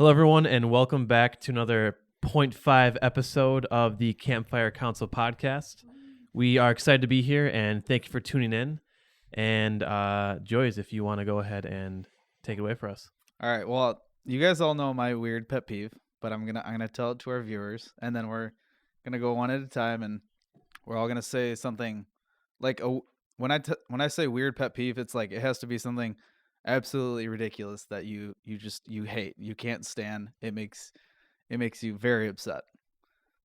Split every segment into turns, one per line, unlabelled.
Hello, everyone, and welcome back to another point 0.5 episode of the Campfire Council podcast. We are excited to be here, and thank you for tuning in. And Joyce, if you want to go ahead and take it away for us.
All right. Well, you guys all know my weird pet peeve, but I'm gonna tell it to our viewers, and then we're gonna go one at a time, and we're all gonna say something like when I say weird pet peeve, it's like it has to be something absolutely ridiculous that you hate, you can't stand. It makes you very upset.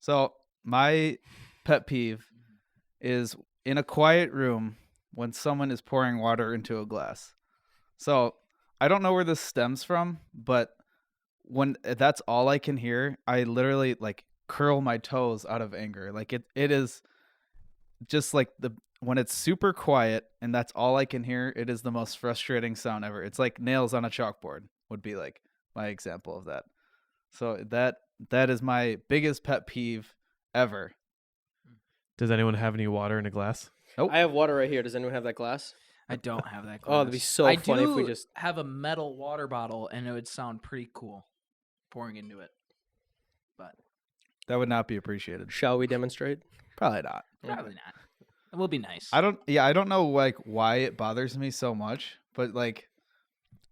So my pet peeve is in a quiet room when someone is pouring water into a glass. So I don't know where this stems from, but when that's all I can hear, I literally like curl my toes out of anger. Like it is just like when it's super quiet and that's all I can hear, it is the most frustrating sound ever. It's like nails on a chalkboard would be like my example of that. So that is my biggest pet peeve ever.
Does anyone have any water in a glass?
Nope.
I have water right here. Does anyone have that glass?
I don't have that glass.
Oh, that'd be so
I
funny
do
if we just
have a metal water bottle, and it would sound pretty cool pouring into it. But
That would not be appreciated.
Shall we demonstrate?
Probably not.
probably not. It will be nice.
I don't know like why it bothers me so much, but like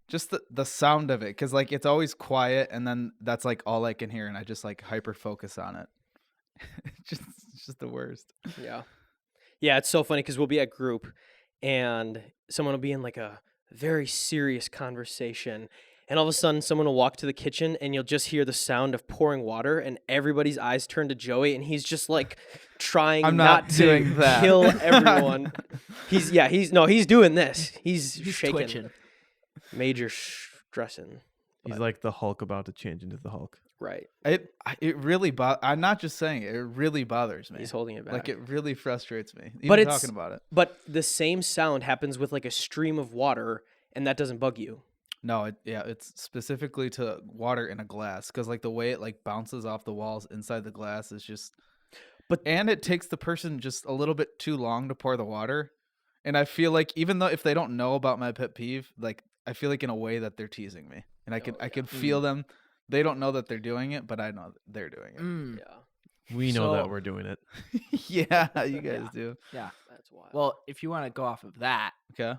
just the sound of it, because like it's always quiet and then that's like all I can hear and I just like hyper focus on it. It's just the worst.
Yeah. Yeah, it's so funny because we'll be at group and someone will be in like a very serious conversation. And all of a sudden, someone will walk to the kitchen and you'll just hear the sound of pouring water and everybody's eyes turn to Joey and he's just like trying
I'm not
to
doing that.
kill everyone. He's doing this. He's shaking.
twitching.
Major stressing.
He's like the Hulk about to change into the Hulk.
Right.
It really I'm not just saying it. It really bothers me.
He's holding it back.
Like it really frustrates me. Even
But it's-
talking about it.
But the same sound happens with like a stream of water and that doesn't bug you.
No, it's specifically to water in a glass because like the way it like bounces off the walls inside the glass is just. And it takes the person just a little bit too long to pour the water, and I feel like even though if they don't know about my pet peeve, like I feel like in a way that they're teasing me, and I could feel them. They don't know that they're doing it, but I know they're doing it.
Yeah.
We know that
So-
we're doing it.
Yeah, you guys
Yeah.
do.
Yeah.
That's wild.
Well, if you want to go off of that,
Okay.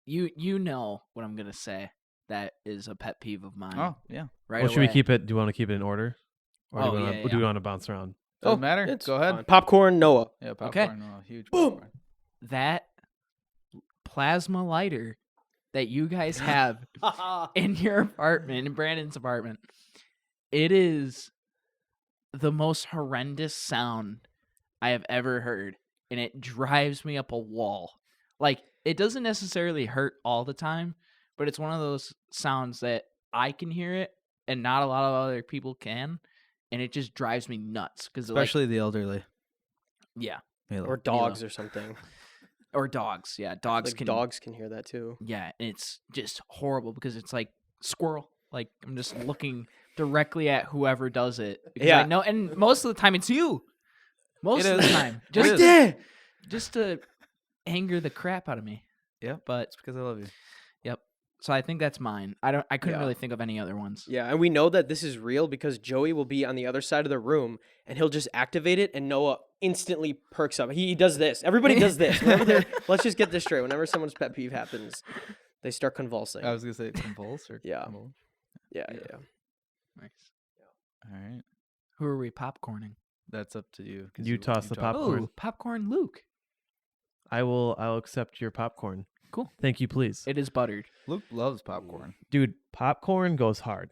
you know what I'm gonna say. That is a pet peeve of mine.
Oh yeah.
right
Well, should we
away.
keep it? Do you want to keep it in order? Or
Oh,
do we
yeah,
want
yeah.
do we want to bounce around?
Doesn't matter.
it's
Go ahead.
fine. Popcorn, Noah.
Yeah,
Okay.
popcorn. Oh, huge
Boom.
popcorn.
that plasma lighter that you guys have in your apartment, in Brandon's apartment? It is the most horrendous sound I have ever heard, and it drives me up a wall. Like, it doesn't necessarily hurt all the time, but it's one of those sounds that I can hear it, and not a lot of other people can, and it just drives me nuts.
Especially the elderly.
Yeah,
Milo.
Or dogs or something.
or dogs. Yeah, dogs
Like
can.
dogs can hear that too.
Yeah, and it's just horrible because it's like squirrel. Like, I'm just looking directly at whoever does it. Because
Yeah.
I know, and most of the time it's you. Most
It
of the
is.
time,
It
just
is.
there.
just to anger the crap out of me.
Yeah,
But
it's because I love you.
so I think that's mine. I couldn't
Yeah.
really think of any other ones.
Yeah, and we know that this is real because Joey will be on the other side of the room and he'll just activate it and Noah instantly perks up. He does this. Everybody does this. Let's just get this straight. Whenever someone's pet peeve happens, they start convulsing.
I was gonna say convulse or
Yeah.
convulse.
yeah.
Nice.
All right,
Who are we popcorning?
that's up to you. 'cause
You toss the
talk-
Popcorn.
Oh, popcorn Luke.
I'll accept your popcorn.
Cool.
Thank you, please.
It is buttered.
Luke loves popcorn.
Dude, popcorn goes hard.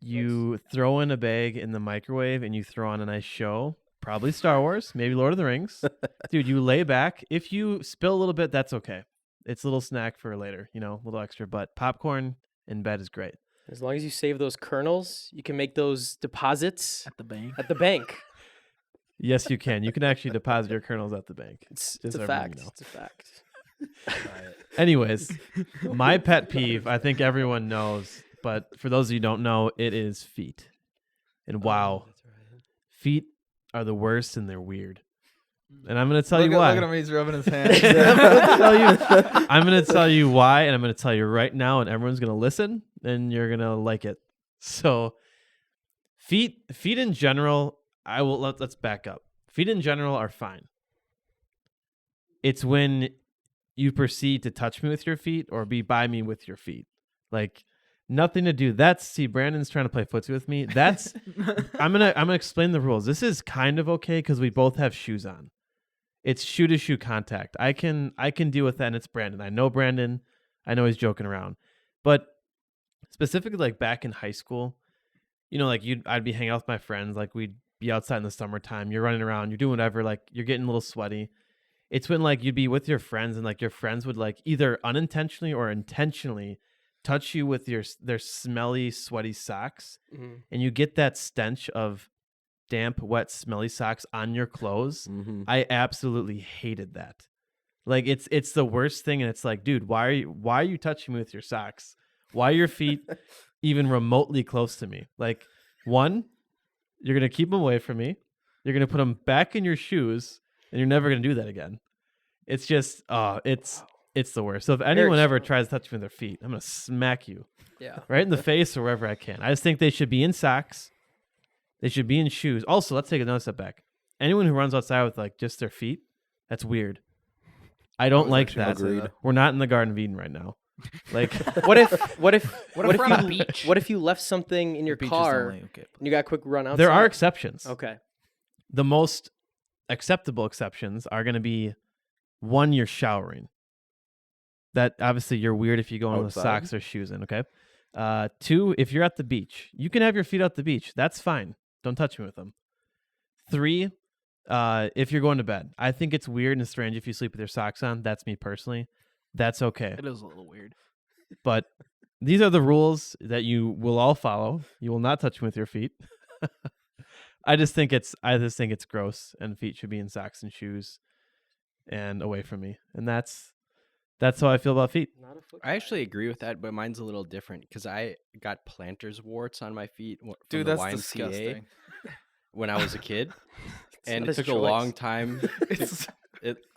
You throw in a bag in the microwave and you throw on a nice show, probably Star Wars, maybe Lord of the Rings. Dude, you lay back. If you spill a little bit, that's okay. It's a little snack for later, a little extra. But popcorn in bed is great.
As long as you save those kernels, you can make those deposits
At the bank.
at the bank.
Yes, you can. You can actually deposit your kernels at the bank.
It's
Just
a
so everyone
fact.
know.
It's a fact.
Anyways, my pet peeve, I think everyone knows, but for those of you who don't know, it is feet. And wow, feet are the worst and they're weird. and I'm going to tell
Look
you
at,
why.
look at him. He's rubbing his hands.
I'm going to tell you why, and I'm going to tell you right now, and everyone's going to listen, and you're going to like it. So, feet in general, let's back up. Feet in general are fine. It's when you proceed to touch me with your feet or be by me with your feet. Like, nothing to do. See, Brandon's trying to play footsie with me. That's I'm gonna explain the rules. This is kind of okay because we both have shoes on. It's shoe to shoe contact. I can deal with that, and it's Brandon. I know Brandon. I know he's joking around. But specifically like back in high school, like I'd be hanging out with my friends, like we'd be outside in the summertime, you're running around, you're doing whatever, like you're getting a little sweaty. It's when like you'd be with your friends and like your friends would like either unintentionally or intentionally touch you with their smelly, sweaty socks, and you get that stench of damp, wet, smelly socks on your clothes. I absolutely hated that. Like it's the worst thing, and it's like, dude, why are you touching me with your socks? Why are your feet even remotely close to me? Like, one, you're gonna keep them away from me. You're gonna put them back in your shoes, and you're never gonna do that again. It's just, it's the worst. So if anyone ever tries to touch me with their feet, I'm gonna smack you, right in the face or wherever I can. I just think they should be in socks. They should be in shoes. Also, let's take another step back. Anyone who runs outside with like just their feet, that's weird. I don't like that.
Agreed.
We're not in the Garden of Eden right now. Like,
What if
we're on a beach?
What if you left something in your
Beach is
car
only okay.
and you got a quick run outside?
there are exceptions.
Okay.
The most acceptable exceptions are going to be, one, you're showering. That obviously you're weird if you go in with
Outside?
socks or shoes in. Okay. Two, if you're at the beach, you can have your feet at the beach. That's fine. Don't touch me with them. Three, if you're going to bed, I think it's weird and strange if you sleep with your socks on. That's me personally. That's okay.
It is a little weird.
But these are the rules that you will all follow. You will not touch them with your feet. I just think it's gross, and feet should be in socks and shoes and away from me. And that's how I feel about feet.
Not a foot.
I actually agree with that, but mine's a little different because I got planter's warts on my feet from
Dude,
the
that's
YMCA
disgusting.
when I was a kid, and
not
it
his
took a long
choice.
time.
It's,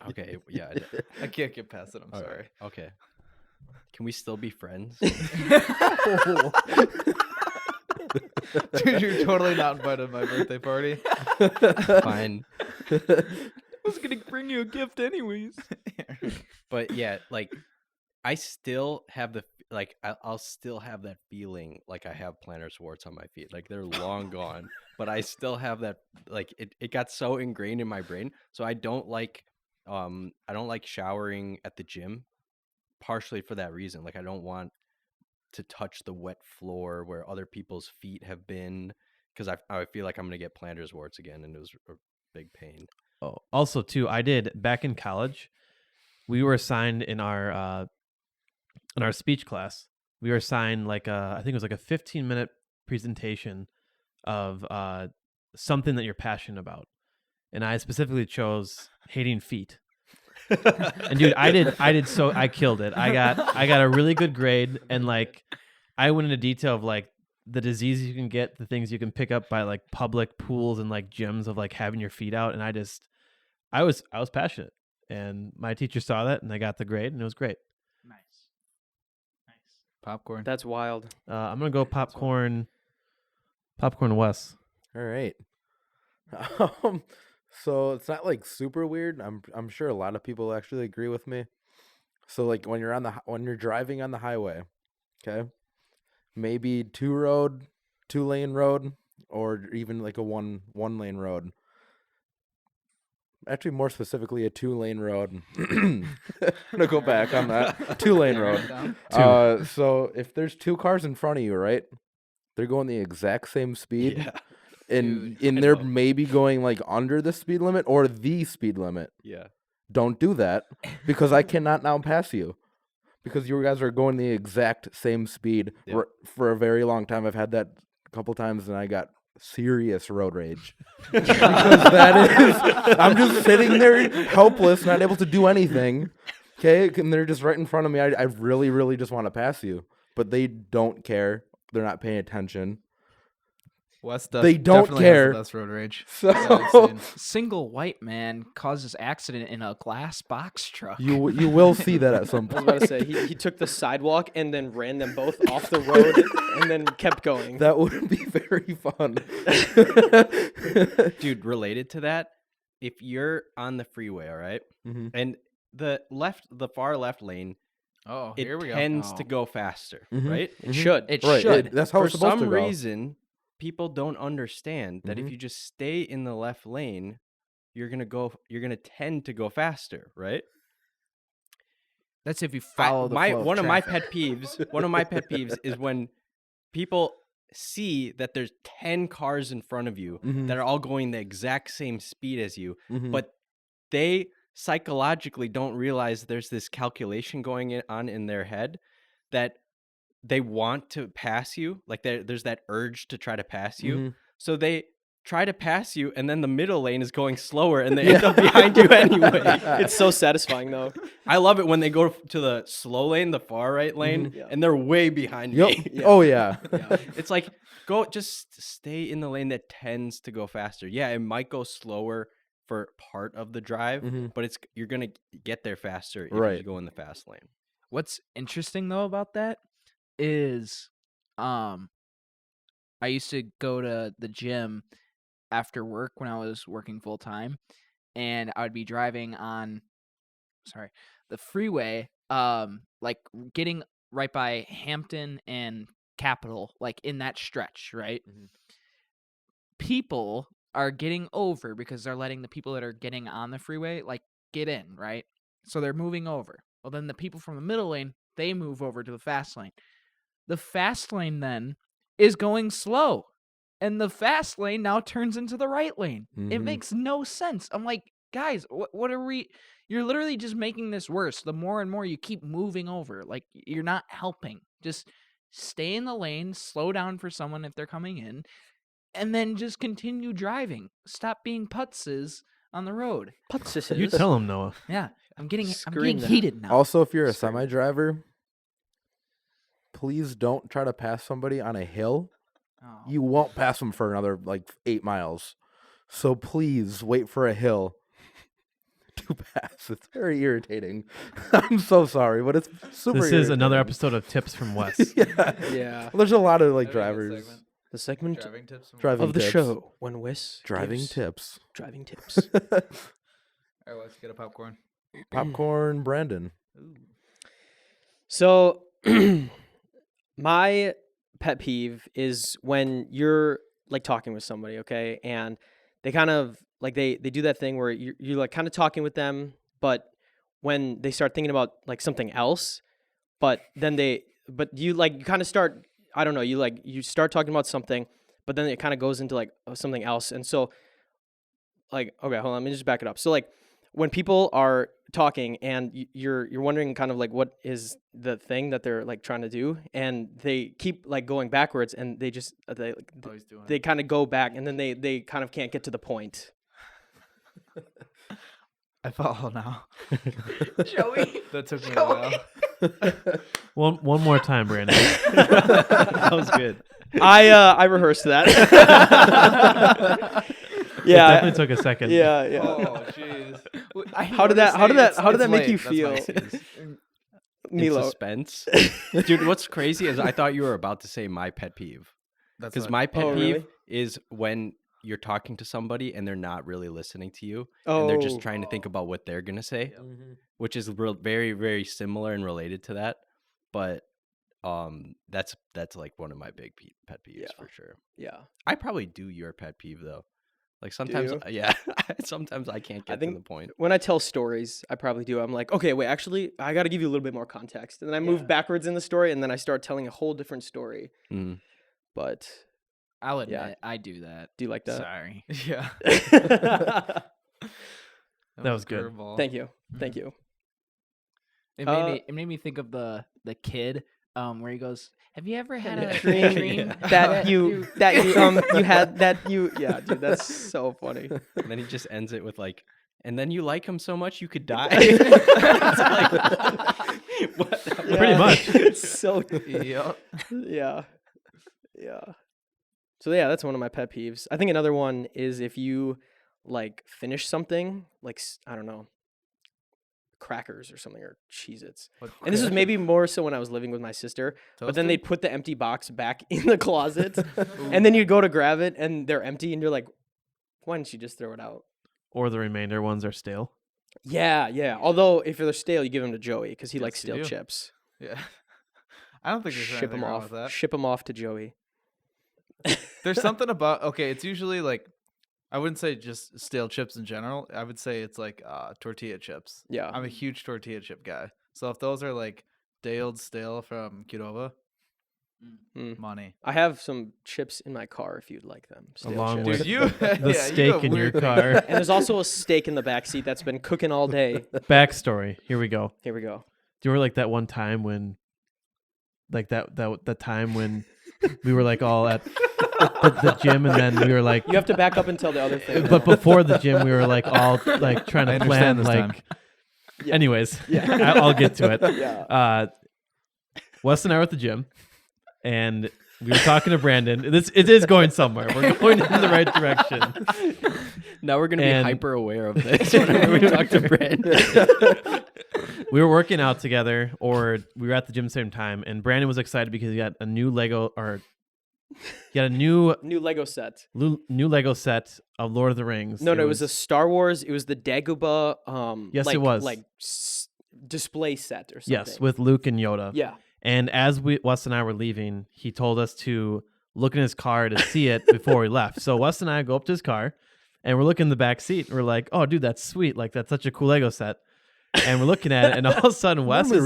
Okay, yeah.
I can't get past it. I'm
All right,
sorry.
Okay. Can we still be friends?
Dude, you're totally not invited to my birthday party.
Fine.
I was gonna bring you a gift anyways.
But yeah, like I still have I'll still have that feeling like I have plantar warts on my feet. Like they're long gone, but I still have that, like it got so ingrained in my brain. So I don't like showering at the gym, partially for that reason. Like I don't want to touch the wet floor where other people's feet have been, because I feel like I'm gonna get plantar warts again, and it was a big pain.
Oh, also too, I did back in college. We were assigned in our speech class. We were assigned like I think it was like a 15-minute presentation of something that you're passionate about, and I specifically chose hating feet. And dude, I killed it. I got a really good grade, and like I went into detail of like the diseases you can get, the things you can pick up by like public pools and like gyms of like having your feet out, and I was passionate, and my teacher saw that, and I got the grade, and it was great.
Nice.
Popcorn.
That's wild.
I'm gonna go popcorn Wes.
All right. So it's not like super weird. I'm sure a lot of people actually agree with me. So like when you're driving on the highway, okay, maybe two lane road, or even like a one lane road. Actually, more specifically, a 2-lane road. I'm gonna go back on that 2-lane road. So if there's two cars in front of you, right? They're going the exact same speed.
Yeah.
And
Dude, I
they're
know.
maybe going like under the speed limit or the speed limit.
Yeah.
Don't do that, because I cannot now pass you, because you guys are going the exact same speed.
Yep.
For a very long time. I've had that a couple times, and I got serious road rage. Because that is, I'm just sitting there helpless, not able to do anything. Okay, and they're just right in front of me. I really, really just want to pass you, but they don't care. They're not paying attention.
West
They don't
definitely has
care.
the best road rage.
So
I've seen.
Single white man causes accident in a glass box truck.
you will see that at some
I was
point.
about to say he took the sidewalk and then ran them both off the road and then kept going.
That would be very fun.
Dude, related to that, if you're on the freeway, all right,
Mhm.
and the far left lane,
Oh,
it
here we go.
tends to
Oh.
go faster,
Mhm.
right?
It should.
It
Right,
should.
that's how
For
it's supposed to
some
go.
reason, people don't understand that if
Mhm.
you just stay in the left lane, you're gonna tend to go faster, right?
That's if you follow the flow of
one of my
traffic.
pet peeves is when people see that there's 10 cars in front of you
Mhm.
that are all going the exact same speed as you,
Mhm.
but they psychologically don't realize there's this calculation going on in their head that they want to pass you, like there's that urge to try to pass you.
Mhm.
So they try to pass you, and then the middle lane is going slower, and they end up behind you anyway.
It's so satisfying though.
I love it when they go to the slow lane, the far right lane,
Mhm. Yeah.
and they're way behind
Yep.
me.
Yeah.
Oh yeah.
Yeah.
It's like just stay in the lane that tends to go faster. Yeah, it might go slower for part of the drive,
Mhm.
but you're gonna get there faster if
Right.
you go in the fast lane.
What's interesting though about that is I used to go to the gym after work when I was working full time, and I would be driving on the freeway, like getting right by Hampton and Capitol, like in that stretch, right?
Mhm.
People are getting over because they're letting the people that are getting on the freeway like get in, right? So they're moving over. Well, then the people from the middle lane, they move over to the fast lane. The fast lane then is going slow, and the fast lane now turns into the right lane. It
Mhm.
makes no sense. I'm like, guys, what are we? You're literally just making this worse. The more and more you keep moving over, like you're not helping. Just stay in the lane, slow down for someone if they're coming in, and then just continue driving. Stop being putzes on the road.
You tell him, Noah.
Yeah, I'm getting
Scream that.
heated now.
Also, if you're a
Scream.
semi driver, please don't try to pass somebody on a hill.
Oh.
You won't pass them for another like 8 miles. So please wait for a hill to pass. It's very irritating. I'm so sorry, but it's super.
This is another
irritating.
episode of Tips from Wes.
Yeah.
Yeah.
Well, there's a lot of like
That'd be a good
drivers.
segment.
The segment
Driving tips. from
Driving
of the
tips.
show when Wes
Driving
gives
tips.
driving tips.
All right, let's get a popcorn.
Popcorn, Brandon.
So, my pet peeve is when you're like talking with somebody, okay, and they kind of like they do that thing where you're like kind of talking with them, but when they start thinking about like something else, but you kind of start, I don't know, you start talking about something, but then it kind of goes into like something else, and so like, okay, hold on, let me just back it up. So like when people are talking and you're wondering kind of like what is the thing that they're like trying to do, and they keep like going backwards, and they just
Always doing
they kind of go back, and then they kind of can't get to the point.
I follow now.
Joey.
That took me a while.
One more time, Brandon.
That was good.
I rehearsed that.
It
Yeah,
definitely took a second.
yeah, yeah.
Oh, jeez.
How did that make you feel,
In
Milo?
suspense. Dude, what's crazy is I thought you were about to say my pet peeve.
That's
Because
what-
my pet
Oh,
peeve
really?
is when you're talking to somebody and they're not really listening to you, and they're just
Oh.
trying to think about what they're gonna say,
Mhm.
which is very, very similar and related to that. But that's like one of my big pet peeves
Yeah.
for sure.
Yeah,
I probably do your pet peeve though. Like sometimes,
you?
yeah, sometimes I can't get to
think
the point.
when I tell stories, I probably do. I'm like, okay, wait, actually, I got to give you a little bit more context, and then I move backwards in the story, and then I start telling a whole different story.
Mm.
But
I'll admit,
Yeah.
I do that.
do you like that?
Sorry.
Yeah.
Thank
That was good.
curveball.
you, thank you.
It
Uh,
made me think of the kid where he goes, "Have you ever had
Yeah.
a dream
Yeah.
that you you had that you yeah, dude, that's so funny.
And then he just ends it with like, and then you like him so much you could die. It's like, what the
Pretty
Yeah,
much.
It's so
Yep.
yeah, yeah. So yeah, that's one of my pet peeves. I think another one is if you like finish something, like I don't know, crackers or something or Cheez-Its. And this was maybe more so when I was living with my sister, but then they'd put the empty box back in the closet and then you'd go to grab it and they're empty and you're like, why didn't you just throw it out?
Or the remainder ones are stale.
Yeah. Although if they're stale, you give them to Joey because he likes
Yes, you
stale
do.
chips.
Yeah. I don't think there's
Ship
anything
them
wrong
off.
with that.
Ship them off to Joey.
There's something about it's usually like I wouldn't say just stale chips in general. I would say it's like tortilla chips.
Yeah.
I'm a huge tortilla chip guy. So if those are like day-old stale from Qdoba, money.
I have some chips in my car if you'd like them. Stale
Along
chips.
with
Dude,
the steak in your car.
And there's also a steak in the back seat that's been cooking all day.
Backstory. Here we go.
Here we go.
Do you remember like that one time when, like that time when we were like all at the gym and then we were like,
You have to back up and tell the other thing.
but before the gym we were like all like trying
I
to
understand
plan
this
like.
time.
Yeah.
Anyways,
Yeah.
I'll get to it.
Yeah.
Wes and I were at the gym, and we were talking to Brandon. It is going somewhere. We're going in the right direction.
Now we're gonna
And-
be hyper aware of this whenever we talk to Brandon.
We were working out together, or we were at the gym same time, and Brandon was excited because he got a new Lego, or he got a new
Lego set.
new Lego set of Lord of the Rings.
No, it was a Star Wars. It was the Dagobah.
Yes,
like,
it was.
like display set or something.
yes, with Luke and Yoda.
Yeah.
And as Wes and I were leaving, he told us to look in his car to see it before we left. So Wes and I go up to his car, and we're looking in the back seat. And we're like, "Oh, dude, that's sweet! Like that's such a cool Lego set." And we're looking at it, and all of a sudden, Wes is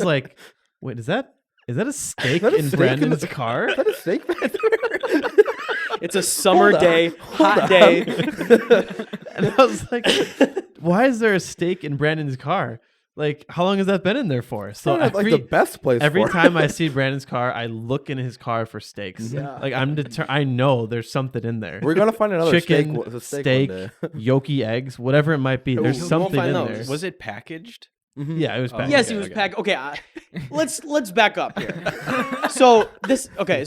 like, "Wait, is that a steak
that a
in
steak in
Brandon's
the-
car?"
Is that a steak back there?
It's a summer day, hot day.
And I was like, "Why is there a steak in Brandon's car? Like, how long has that been in there for?" So
Not like the best place.
every
for it.
time I see Brandon's car, I look in his car for steaks.
Yeah.
Like I know there's something in there.
We're gonna find another
Chicken,
steak one day.
yolky eggs, whatever it might be. There's
we won't
something
find
in
those.
there.
Was it packaged?
Yeah, it was
Oh,
packaged.
Yes,
okay,
he was
okay.
packed. Okay, let's back up here. So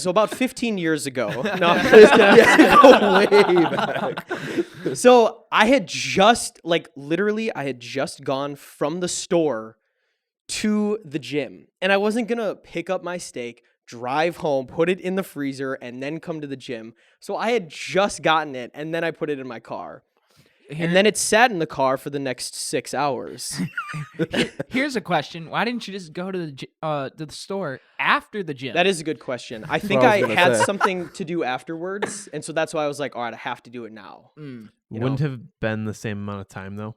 about 15 years ago. No, I'm just kidding.
Way back.
So I had just gone from the store to the gym, and I wasn't gonna pick up my steak, drive home, put it in the freezer, and then come to the gym. So I had just gotten it, and then I put it in my car. And then it sat in the car for the next 6 hours.
Here's a question: why didn't you just go to the store after the gym?
That is a good question. I think
what I
I
was gonna
had
say.
something to do afterwards, and so that's why I was like, all right, I have to do it now.
Mm.
Wouldn't have been the same amount of time though,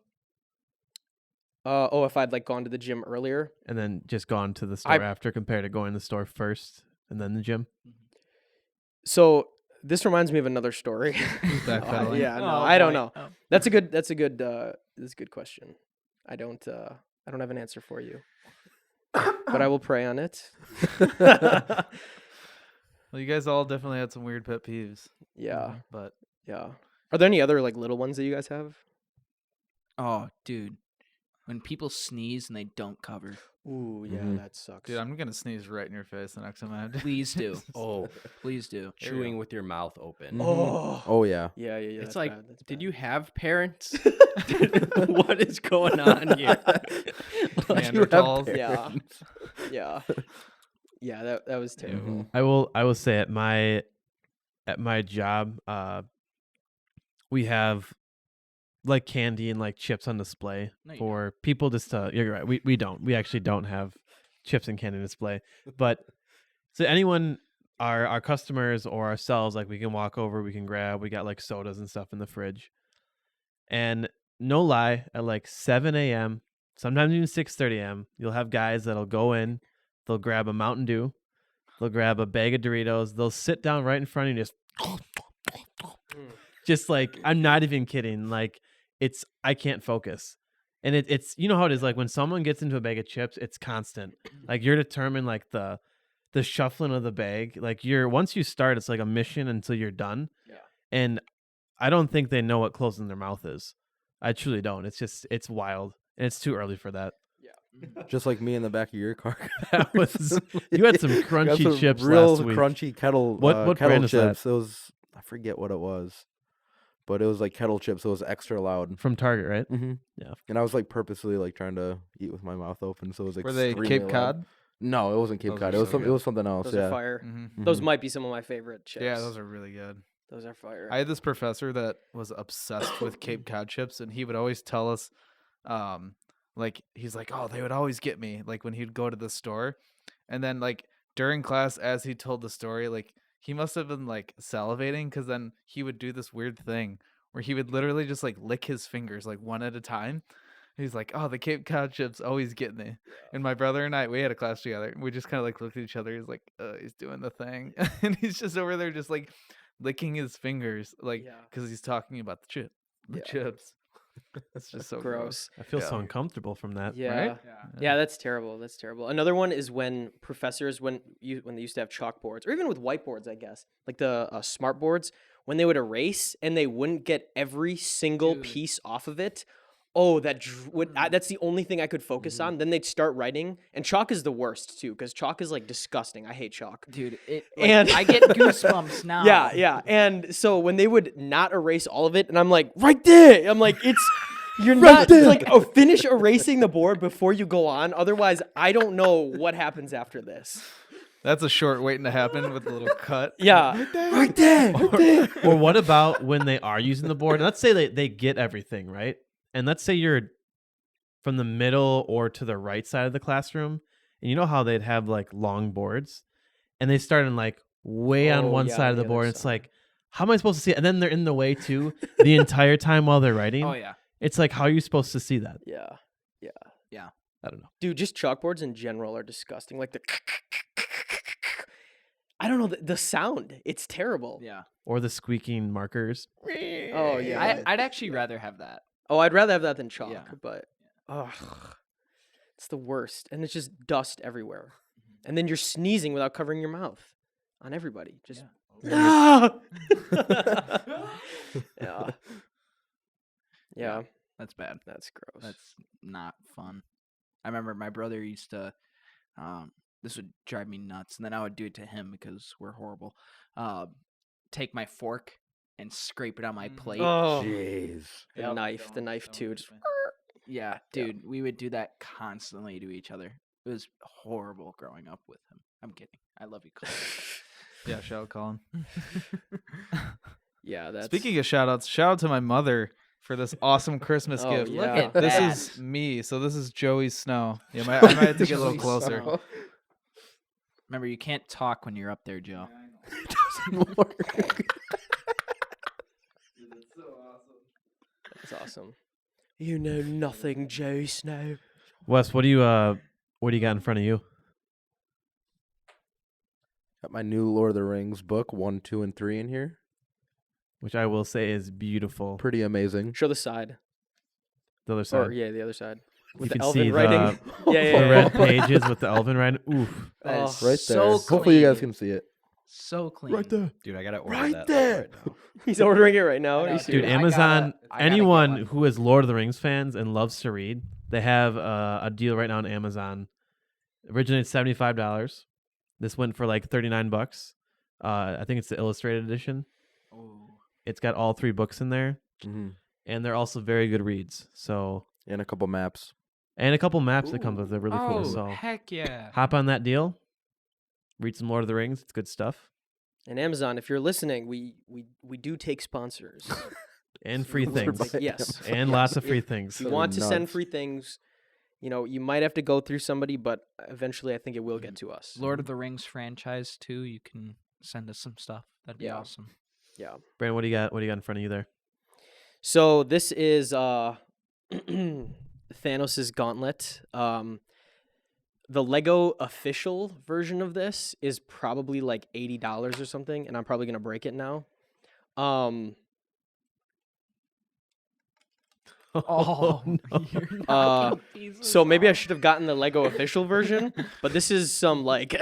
If I'd like gone to the gym earlier.
and then just gone to the store after, compared to going to the store first and then the gym.
So this reminds me of another story.
Backpedaling.
Yeah, no,
Oh,
I don't
boy.
know.
Oh.
That's a good question. I don't have an answer for you, but I will pray on it.
Well, you guys all definitely had some weird pet peeves.
Yeah,
But
yeah. Are there any other like little ones that you guys have?
Oh, dude, when people sneeze and they don't cover,
Ooh, yeah,
Mhm.
that sucks.
dude, I'm gonna sneeze right in your face the next time I have to.
please do,
Oh,
please do.
chewing with your mouth open.
Oh,
Oh yeah.
yeah.
It's
that's
like,
bad, that's
did
bad.
you have parents? What is going on here?
Neanderthals.
Yeah, yeah, yeah. That was terrible.
I will say at my job, we have like candy and like chips on display
No, you
for people just to. You're right. We actually don't have chips and candy display, but so anyone, our customers or ourselves, like we can walk over, we can grab. We got like sodas and stuff in the fridge, and no lie, at like 7 a.m., sometimes even 6:30 a.m., you'll have guys that'll go in, they'll grab a Mountain Dew, they'll grab a bag of Doritos, they'll sit down right in front of you, just like, I'm not even kidding. Like, I can't focus. And it's, you know how it is, like when someone gets into a bag of chips, it's constant. Like you're determined, like the shuffling of the bag, like once you start, it's like a mission until you're done.
Yeah.
And I don't think they know what closing their mouth is. I truly don't. It's wild. And it's too early for that.
just like me in the back of your car.
That was you had some
Got
crunchy
some
chips
real
last week.
crunchy kettle.
What
kettle
brand is that?
chips? It was, I forget what it was, but it was like kettle chips. So it was extra loud.
From Target, right?
Mm-hmm.
Yeah.
And I was like purposely like trying to eat with my mouth open, so it was
Were they
extremely
Cape
loud.
Cod?
No, it wasn't Cape
Those
Cod.
are
It was
so
it
good.
was something else.
Those
yeah.
are fire.
Mm-hmm.
Those
Mhm.
might be some of my favorite chips.
Yeah, those are really good.
Those are fire.
I had this professor that was obsessed with Cape Cod chips, and he would always tell us, like he's like, oh, they would always get me, like when he'd go to the store, and then like during class, as he told the story, like he must have been like salivating, because then he would do this weird thing where he would literally just like lick his fingers like one at a time. He's like, oh, the Cape Cod chips always get me. And my brother and I, we had a class together. And we just kind of like looked at each other. He's like, he's doing the thing, and he's just over there just like licking his fingers, like
Yeah.
because he's talking about the
Yeah.
chips. It's just so gross.
Gross.
I feel so
Yeah.
uncomfortable from that.
Yeah.
Right?
Yeah, that's terrible. That's terrible. Another one is when professors, when they used to have chalkboards, or even with whiteboards, I guess, like the smart boards, when they would erase and they wouldn't get every single
Dude.
piece off of it. Oh, that's the only thing I could focus on. Then they'd start writing, and chalk is the worst too, because chalk is like disgusting. I hate chalk.
Dude,
And-
I get goosebumps now.
Yeah, yeah. And so when they would not erase all of it, and I'm like, right there. I'm like, you're not like, oh, finish erasing the board before you go on. Otherwise, I don't know what happens after this.
That's a short waiting to happen with a little cut.
Yeah, right there.
Or what about when they are using the board? Let's say they get everything, right? And let's say you're from the middle or to the right side of the classroom, and you know how they'd have like long boards, and they start in like way on
Oh,
one
yeah,
side of
the
the
other
board. And it's
side.
like, how am I supposed to see it? And then they're in the way too the entire time while they're writing.
Oh yeah.
It's like, how are you supposed to see that?
Yeah.
I don't know.
Dude, just chalkboards in general are disgusting. Like the I don't know the sound. It's terrible.
Yeah.
Or the squeaking markers.
Oh yeah.
I'd actually rather have that.
Oh, I'd rather have that than chalk,
Yeah.
but it's the worst. And it's just dust everywhere. And then you're sneezing without covering your mouth on everybody. Just
Yeah.
yeah. Yeah,
That's bad.
that's gross.
That's not fun. I remember my brother used to, this would drive me nuts, and then I would do it to him because we're horrible. Take my fork and scrape it on my plate.
Oh,
Jeez.
the knife too. Just
Yeah, dude, we would do that constantly to each other. It was horrible growing up with him. I'm kidding. I love you, Cole.
Yeah, shout out Colin.
yeah, that's
Speaking of shout outs, shout out to my mother for this awesome Christmas
Oh,
gift.
yeah.
Look at
This
that.
is me. So this is Joey's snow. Yeah, I might have to get a little
Joey's
closer.
snow. Remember, you can't talk when you're up there, Joe.
that's awesome. You know nothing, Joe Snow.
Wes, what do you got in front of you?
Got my new Lord of the Rings book, 1, 2, and 3 in here.
Which I will say is beautiful.
Pretty amazing.
Show the side.
The other
Or
side.
yeah, the other side.
You
With the
can see
elven writing.
the
yeah, yeah,
the
yeah.
red pages with the elven writing. Oof.
That
Oh,
is
Right there.
so
Hopefully you guys
clean.
can see it.
So clean.
there.
Dude, I gotta order
Right
that like,
there.
right now.
He's ordering it right now.
I
Are you
know,
serious?
Dude,
I
Amazon,
I gotta get
anyone
one.
who is Lord of the Rings fans and loves to read, they have a deal right now on Amazon. Originated $75. This went for like $39. I think it's the illustrated edition.
Ooh.
It's got all 3 books in there,
Mm-hmm.
and they're also very good reads. So,
And a couple maps.
and a couple maps that come with it, really cool.
Oh,
So,
heck yeah.
hop on that deal. Read some Lord of the Rings. It's good stuff.
And Amazon, if you're listening, we do take sponsors.
And free
Sponsored
things.
by
Yes.
And lots of free things.
If you
So
want to send
nuts.
free things, you might have to go through somebody, but eventually I think it will get to us.
Lord of the Rings franchise too. You can send us some stuff. That'd be
Yeah.
awesome.
Yeah.
Brandon, what do you got? What do you got in front of you there?
So this is Thanos' gauntlet. The Lego official version of this is probably like $80 or something, and I'm probably gonna break it now.
Oh,
no.
you're
Uh,
knocking pieces
So maybe I
off.
should have gotten the Lego official version, but this is some like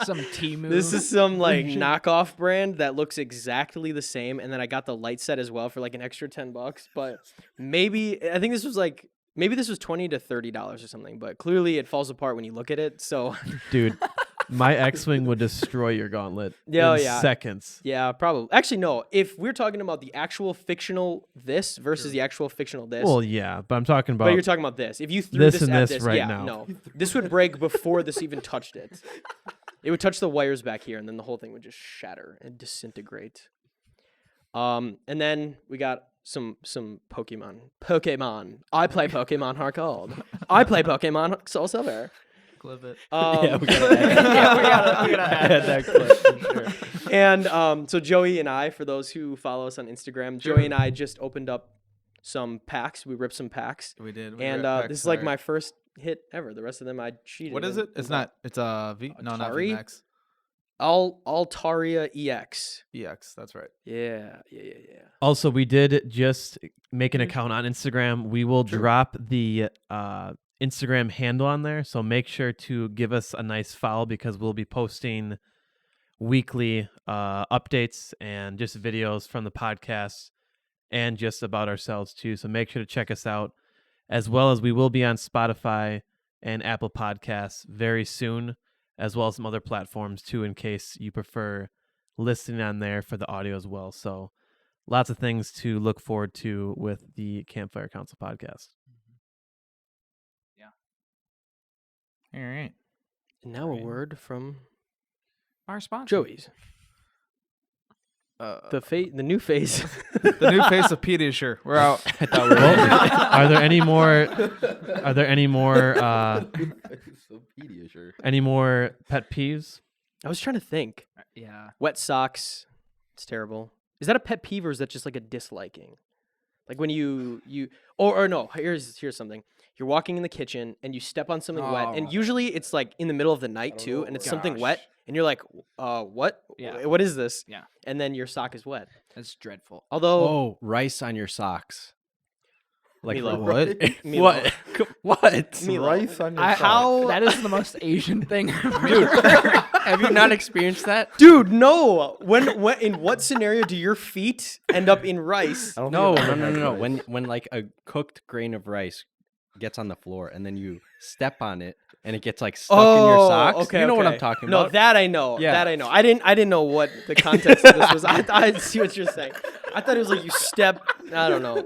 Some Temu.
This is some like
version.
knockoff brand that looks exactly the same, and then I got the light set as well for like an extra $10. But maybe I think this was like maybe this was $20 to $30 or something, but clearly it falls apart when you look at it. So
Dude, my X-Wing would destroy your gauntlet
Yeah,
in
yeah.
seconds.
yeah, probably. Actually, no. If we're talking about the actual fictional this versus the actual fictional this,
Well, yeah, but I'm talking
but
about
you're talking about this. If you threw
this
this
and
at
this
this
right
yeah,
now.
no, this would break before this even touched it. It would touch the wires back here, and then the whole thing would just shatter and disintegrate. And then we got some Pokemon. I play Pokemon Hard Gold. I play Pokemon Soul Silver.
Clip it.
Yeah, we
I'm gonna
add that clip for sure.
And so Joey and I, for those who follow us on Instagram, Joey and I just opened up some packs. We ripped some packs.
We did.
And this is like my first hit ever. The rest of them I cheated.
What is
and-
it? It's not. It's not
Atari?
VMAX.
Altaria EX.
EX. That's right.
Yeah.
Also, we did just make an account on Instagram. We will drop the Instagram handle on there, so make sure to give us a nice follow because we'll be posting weekly updates and just videos from the podcast and just about ourselves too. So make sure to check us out, as well as we will be on Spotify and Apple Podcasts very soon, as well as some other platforms too, in case you prefer listening on there for the audio as well. So lots of things to look forward to with the Campfire Council podcast.
All right.
And now a word from
Our sponsor.
Joey's. The new face.
The new face of Pediasure. We're out.
I thought we were
Are there any more? Are there any more?
So Pediasure.
Any more pet peeves?
I was trying to think.
Yeah.
Wet socks. It's terrible. Is that a pet peeve or is that just like a disliking? Like when you or no, here's something. You're walking in the kitchen and you step on something wet, and usually it's like in the middle of the night too, and it's something wet, and you're like, what?
Yeah.
What is this?
Yeah.
And then your sock is wet.
That's dreadful.
Although
rice on your socks. Like
Milo.
what?
Milo.
What? What?
Milo.
Rice on your
How
That is the most Asian thing I've
Dude,
ever heard.
have you not experienced that?
Dude, no. When in what scenario do your feet end up in rice?
No. When like a cooked grain of rice gets on the floor and then you step on it and it gets like stuck in your socks.
Okay,
you know what
okay.
I'm talking
No,
about?
that I know.
Yeah.
That I know. I didn't know what the context of this was. I see what you're saying. I thought it was like you step. I don't know.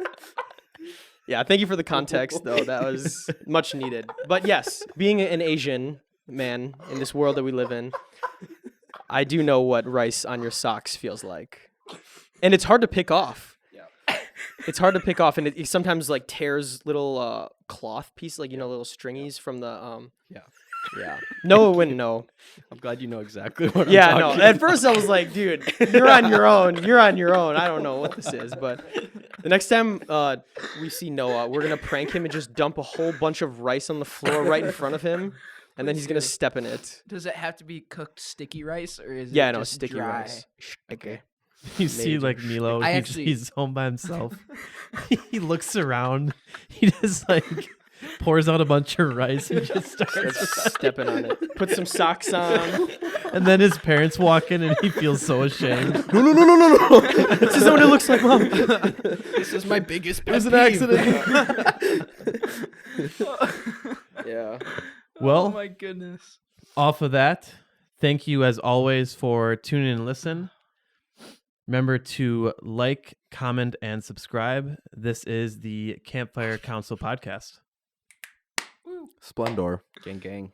Yeah, thank you for the context, though. That was much needed. But yes, being an Asian man in this world that we live in, I do know what rice on your socks feels like, and it's hard to pick off. It's hard to pick off, and it sometimes like tears little cloth pieces, like little stringies from the Yeah. No, it wouldn't know.
I'm glad you know exactly what
Yeah,
I'm
no.
talking
At first I was like, dude, you're on your own. You're on your own. I don't know what this is, but the next time we see Noah, we're gonna prank him and just dump a whole bunch of rice on the floor right in front of him, and then he's gonna step in it.
Does it have to be cooked sticky rice or is
Yeah,
it
no,
just
sticky
dry?
rice. Okay.
You see, like Milo,
I actually-
he's home by himself. He looks around. He just like pours out a bunch of rice and just starts.
Starts stepping on it. Put some socks on.
And then his parents walk in and he feels so ashamed.
No. This isn't what it looks like, Mom.
This is my biggest pet
It was an
peeve.
accident. Yeah.
Well,
Oh my goodness.
off of that, thank you as always for tuning in and listen. Remember to like, comment, and subscribe. This is the Campfire Council podcast.
Splendor.
Gang gang.